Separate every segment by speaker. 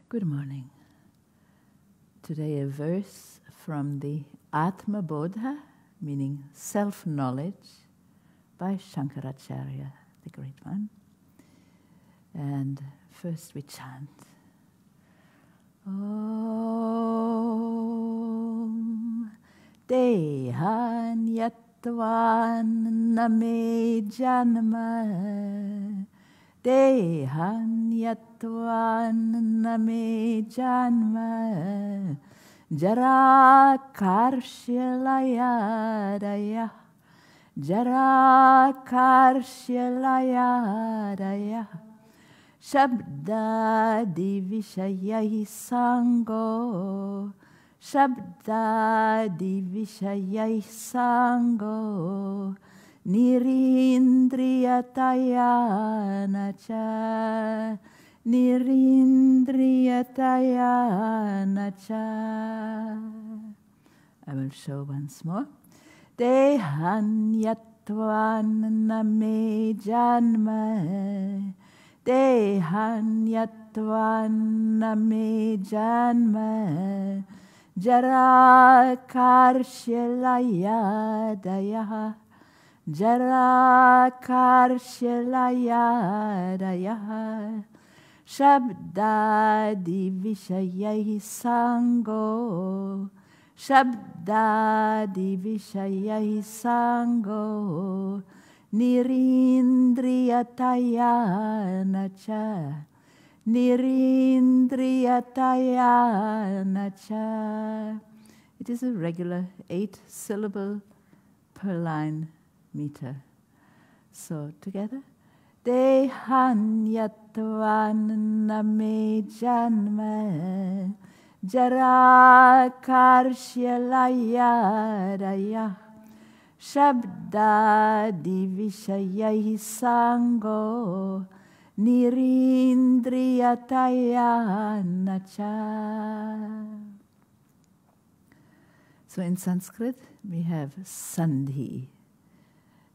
Speaker 1: Good morning. Today a verse from the Atma Bodha, meaning self-knowledge, by Shankaracharya, the great one. And first we chant. Om Dehan Yatvan Name Janma Dehan Yatvan Name Janma Jara Karshilayadaya Jara Karshilayadaya Shabda Divishayahi Sango Shabda Divishayahi Sango Nirindriyatayanacha Nirindriyatayanacha. I will show once more. Dehan Yatvan Name Janma Dehan Yatvan Name Janma Jara Karshilayadaya Jara Karshilayadaya Shabda Divishayahi Sango Shabda Divishayahi Sango Nirindriyatayanacha Nirindriyatayanacha. It is a regular 8-syllable per line meter. So together. Dehan Yatvan Name Janma Jara Karshilayadaya Shabda Divishayahi Sango Nirindriyatayanacha. So in Sanskrit we have sandhi.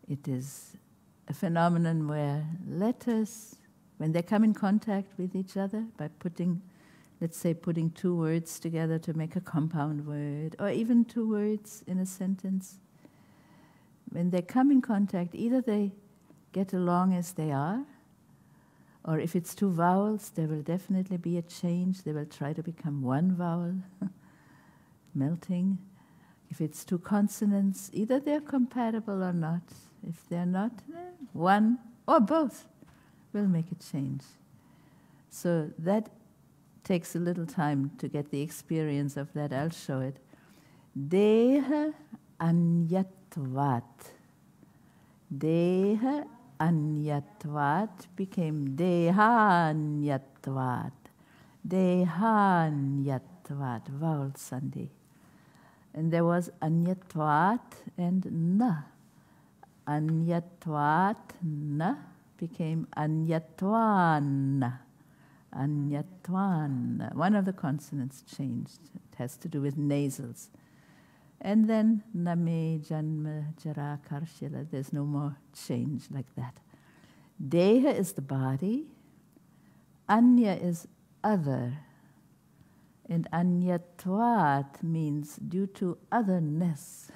Speaker 1: It is a phenomenon where letters, when they come in contact with each other by putting, let's say, putting two words together to make a compound word, or even two words in a sentence, when they come in contact, either they get along as they are, or if it's two vowels, there will definitely be a change. They will try to become one vowel, melting. If it's two consonants, either they're compatible or not. If they're not, one or both will make a change. So that takes a little time to get the experience of that. I'll show it. Deha anyatvat. Deha anyatvat became dehanyatvat. Dehanyatvat, vowel sandhi. And there was anyatvat and na. Anyatvat na became anyatvan. Anyatvan. One of the consonants changed. It has to do with nasals. And then name janma jara karshila. There's no more change like that. Deha is the body. Anya is other. And anyatvat means due to otherness.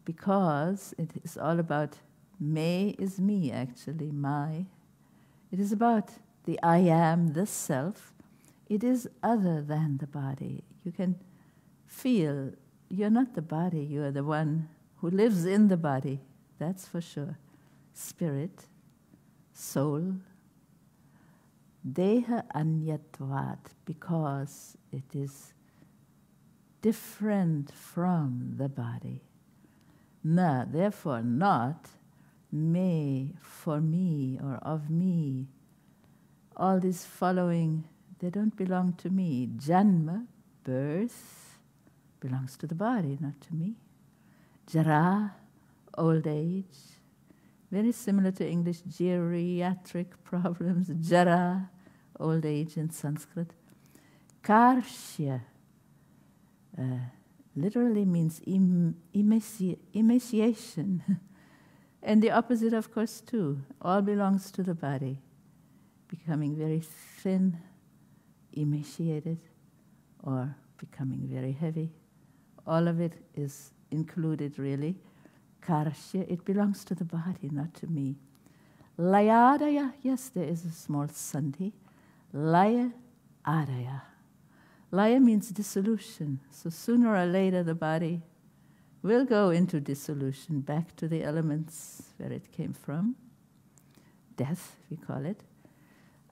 Speaker 1: Because it is all about me is me, actually, my. It is about the I am, the self. It is other than the body. You can feel you're not the body, you're the one who lives in the body. That's for sure. Spirit, soul. Deha anyatvat, because it is different from the body. Na, therefore not, me, for me, or of me. All these following, they don't belong to me. Janma, birth, belongs to the body, not to me. Jara, old age. Very similar to English, geriatric problems. Jara, old age in Sanskrit. Karshya, literally means emaciation. And the opposite, of course, too. All belongs to the body. becoming very thin, emaciated, or becoming very heavy. All of it is included, really. Karshya, it belongs to the body, not to me. Layadaya, yes, there is a small sandhi. Laya adaya. Laya means dissolution. So sooner or later the body will go into dissolution, back to the elements where it came from. Death, we call it.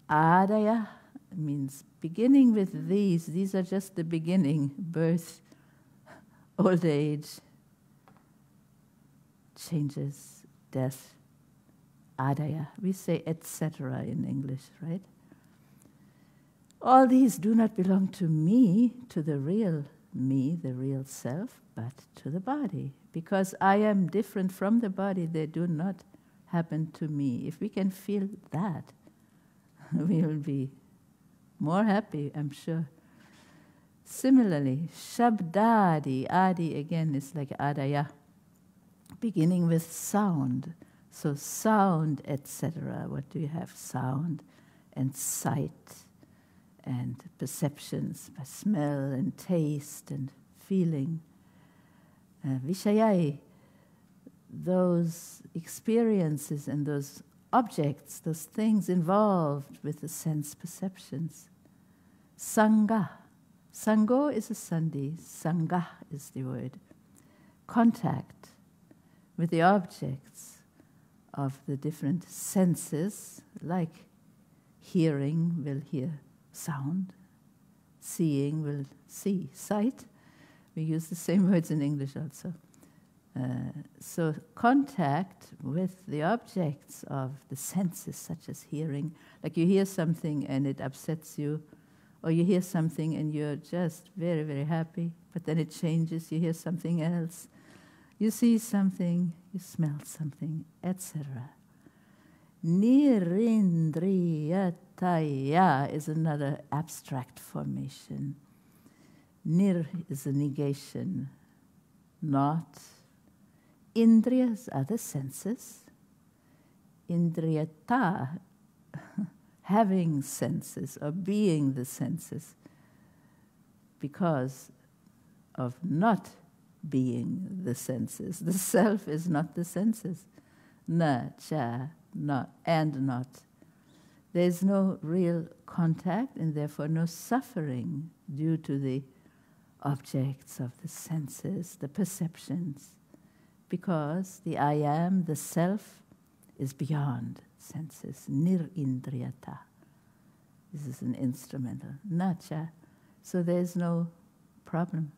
Speaker 1: Adaya means beginning with these. These are just the beginning. Birth, old age, changes, death, adaya. We say etc. in English, right? All these do not belong to me, to the real me, the real self, but to the body. Because I am different from the body, they do not happen to me. If we can feel that, we will be more happy, I'm sure. Similarly, Shabdadi, Adi again is like Adaya, beginning with sound. So sound, etc. What do you have? Sound and sight and perceptions by smell and taste and feeling. Vishayai, those experiences and those objects, those things involved with the sense perceptions. Sangha. Sango is a sandhi. Sangha is the word. Contact with the objects of the different senses, like hearing will hear sound, seeing will see sight. We use the same words in English also. So contact with the objects of the senses, such as hearing. Like you hear something and it upsets you, or you hear something and you're just very, very happy, but then it changes, you hear something else. You see something, you smell something, etc. Nirindriyataya is another abstract formation. Nir is a negation, not. Indriyas are the senses. Indriyata, having senses or being the senses, because of not being the senses. The self is not the senses. Na, cha, not, and not. There is no real contact and therefore no suffering due to the objects of the senses, the perceptions, because the I am, the self, is beyond senses. Nirindriyata. This is an instrumental. Nacha. So there is no problem.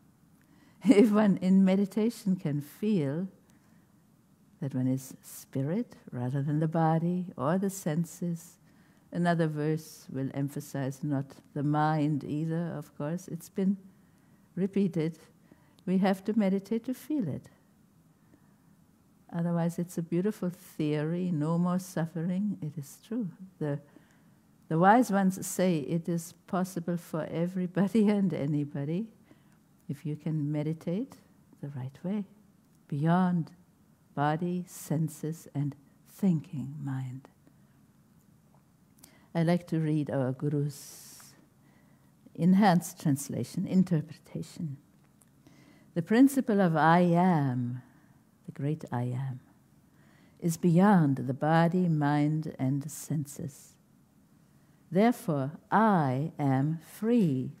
Speaker 1: If one in meditation can feel that one is spirit rather than the body or the senses, another verse will emphasize not the mind either, of course. It's been repeated. We have to meditate to feel it. Otherwise, it's a beautiful theory, no more suffering. It is true. The wise ones say it is possible for everybody and anybody if you can meditate the right way, beyond body, senses, and thinking mind. I like to read our Guru's enhanced translation, interpretation. The principle of I am, the great I am, is beyond the body, mind, and senses. Therefore, I am free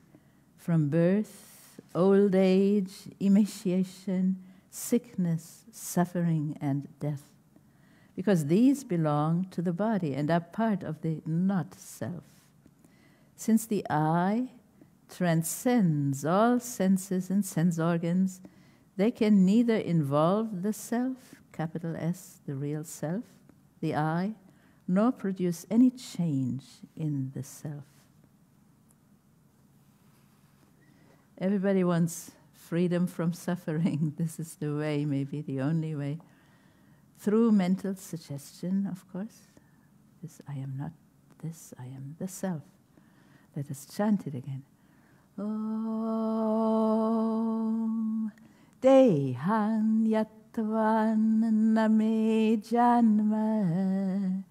Speaker 1: from birth, old age, emaciation, sickness, suffering, and death, because these belong to the body and are part of the not-self. Since the I transcends all senses and sense organs, they can neither involve the self, capital S, the real self, the I, nor produce any change in the self. Everybody wants freedom from suffering. This is the way, maybe the only way. Through mental suggestion, of course. This, I am not this, I am the self. Let us chant it again. Om Dehan Yatvan Name Janma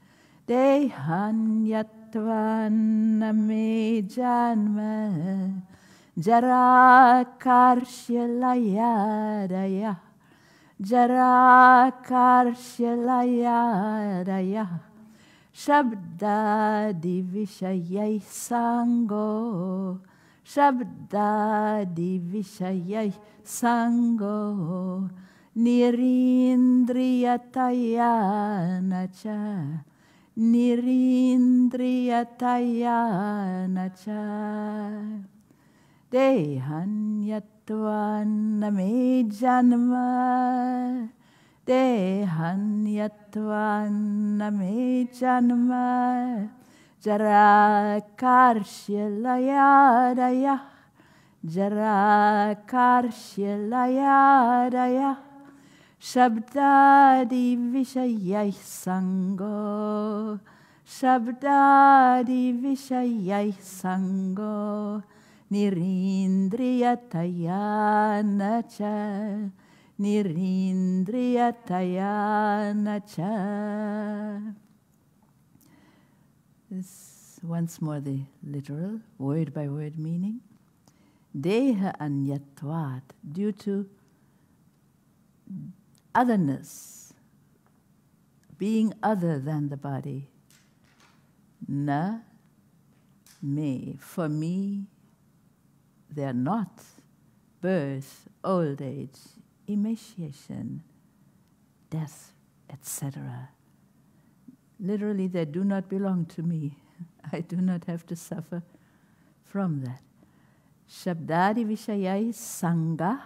Speaker 1: Dehan Dehanyatva me janma jara karshalayadaya jara karshalayadaya Shabda divishayai sango Shabda divishayai sango Nirindriyataya nacha Nirindriyataya nacha Dehanyatva me janma Dehanyatva me janma Jara karshalayadaya Jara karshalayadaya Shabdadi vishayai sango Shabdadi vishayai sango Nirindriyataya nacha Nirindriyataya nacha. This once more the literal word by word meaning. Deha anyatvat, due to otherness, being other than the body. Na me, for me, they are not birth, old age, emaciation, death, etc. Literally, they do not belong to me. I do not have to suffer from that. Shabdadi Vishayai Sangha,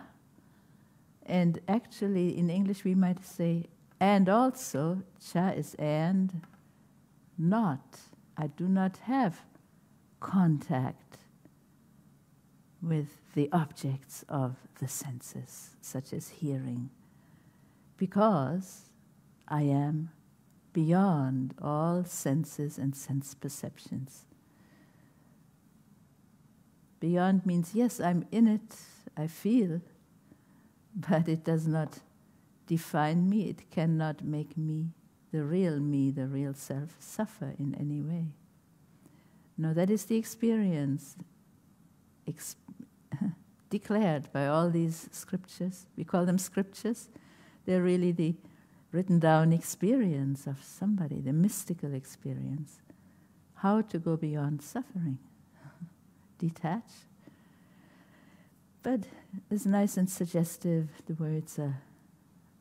Speaker 1: and actually in English we might say, and also, cha is and, not. I do not have contact with the objects of the senses, such as hearing, because I am beyond all senses and sense perceptions. Beyond means, yes, I'm in it, I feel, but it does not define me. It cannot make me, the real self, suffer in any way. No, that is the experience declared by all these scriptures. We call them scriptures. They're really the written down experience of somebody, the mystical experience. How to go beyond suffering. Detach. But it's nice and suggestive. The words are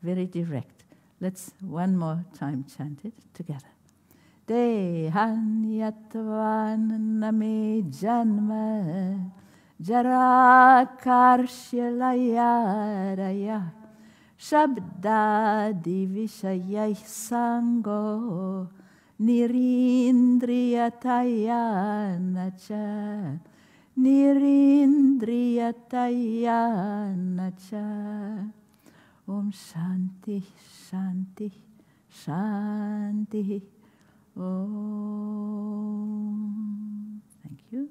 Speaker 1: very direct. Let's one more time chant it together. Dehanyatvan me janma jara karshalayadaya Shabda divishayai sango nirindriyataya nacha nirindriyataya nacha. Om Shanti Shanti Shanti Om. Thank you.